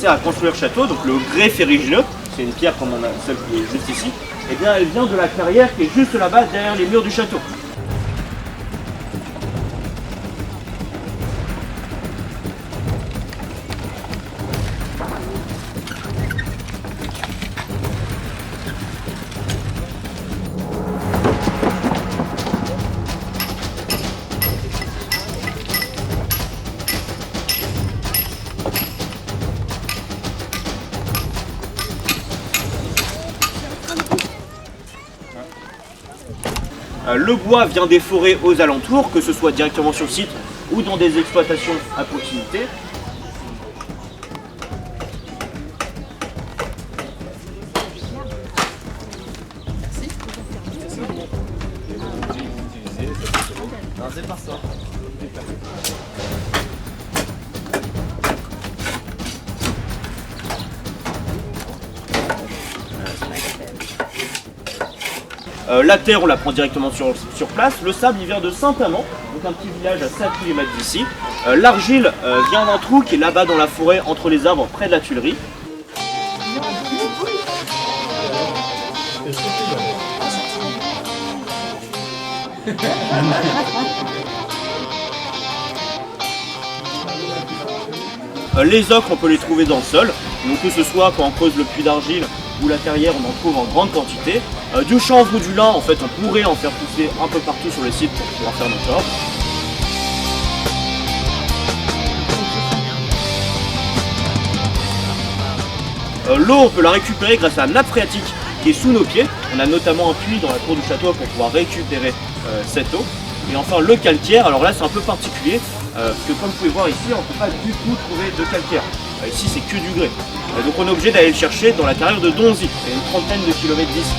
À construire le château, donc le grès ferrugineux, c'est une pierre comme on a celle qui est juste ici, et bien elle vient de la carrière qui est juste là-bas derrière les murs du château. Le bois vient des forêts aux alentours, que ce soit directement sur le site ou dans des exploitations à proximité. La terre, on la prend directement sur place. Le sable, il vient de Saint-Amand, donc un petit village à 7 km d'ici. L'argile vient d'un trou qui est là-bas dans la forêt, entre les arbres, près de la Tuilerie. Les ocres, on peut les trouver dans le sol, donc que ce soit quand on creuse le puits d'argile ou la carrière, on en trouve en grande quantité. Du chanvre ou du lin, en fait, on pourrait en faire pousser un peu partout sur le site pour pouvoir faire nos cordes. L'eau, on peut la récupérer grâce à la nappe phréatique qui est sous nos pieds. On a notamment un puits dans la cour du château pour pouvoir récupérer cette eau. Et enfin le calcaire, alors là c'est un peu particulier, parce que comme vous pouvez voir ici, on ne peut pas du tout trouver de calcaire. Ici c'est que du grès. Donc on est obligé d'aller le chercher dans la carrière de Donzy, c'est une trentaine de kilomètres d'ici.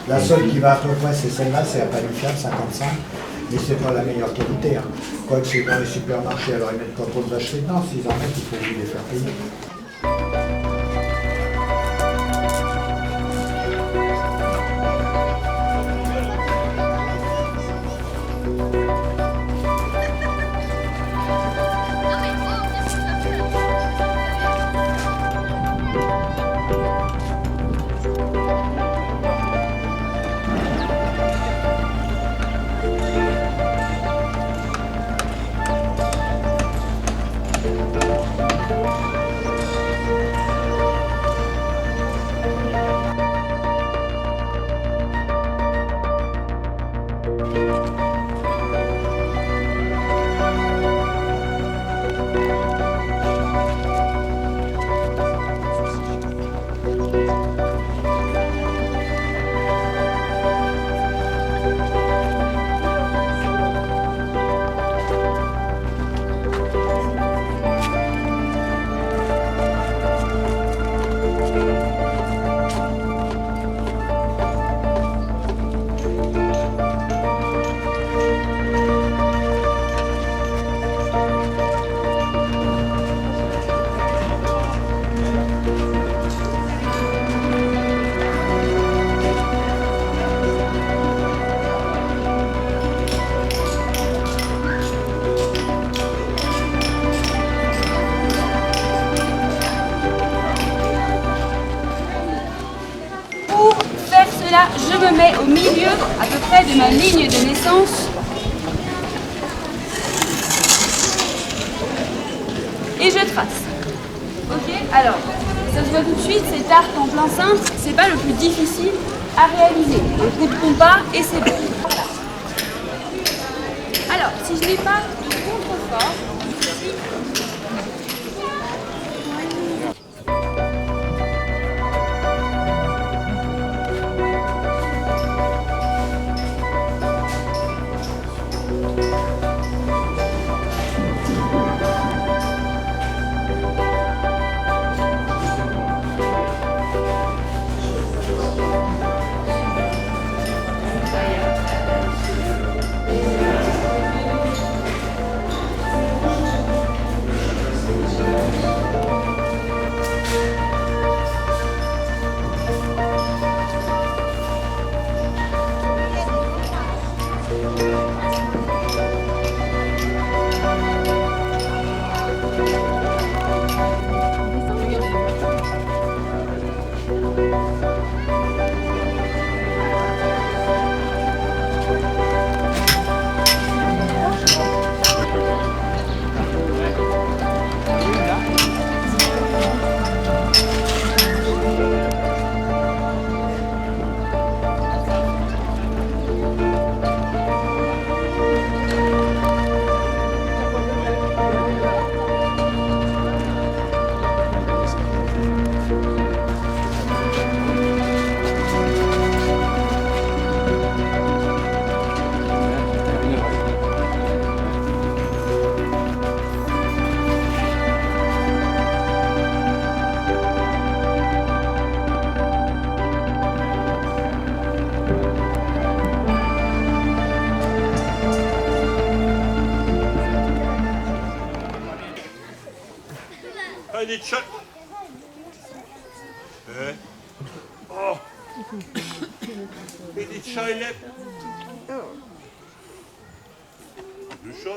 La seule qui va à peu près, c'est celle-là, c'est la Panifiable 55, mais c'est pas la meilleure qualité. Hein. Quoique c'est dans les supermarchés, alors ils mettent pas trop de vacherie dedans, s'ils en mettent, il faut les faire payer. près de ma ligne de naissance. Et je trace. Ok, alors, ça se voit tout de suite, cet arc en plein cintre, c'est pas le plus difficile à réaliser. Un coup de compas et c'est bon. Voilà. Alors, si je n'ai pas de contrefort, ici, Hadi çak. Oh. Bir çayla. Düşün.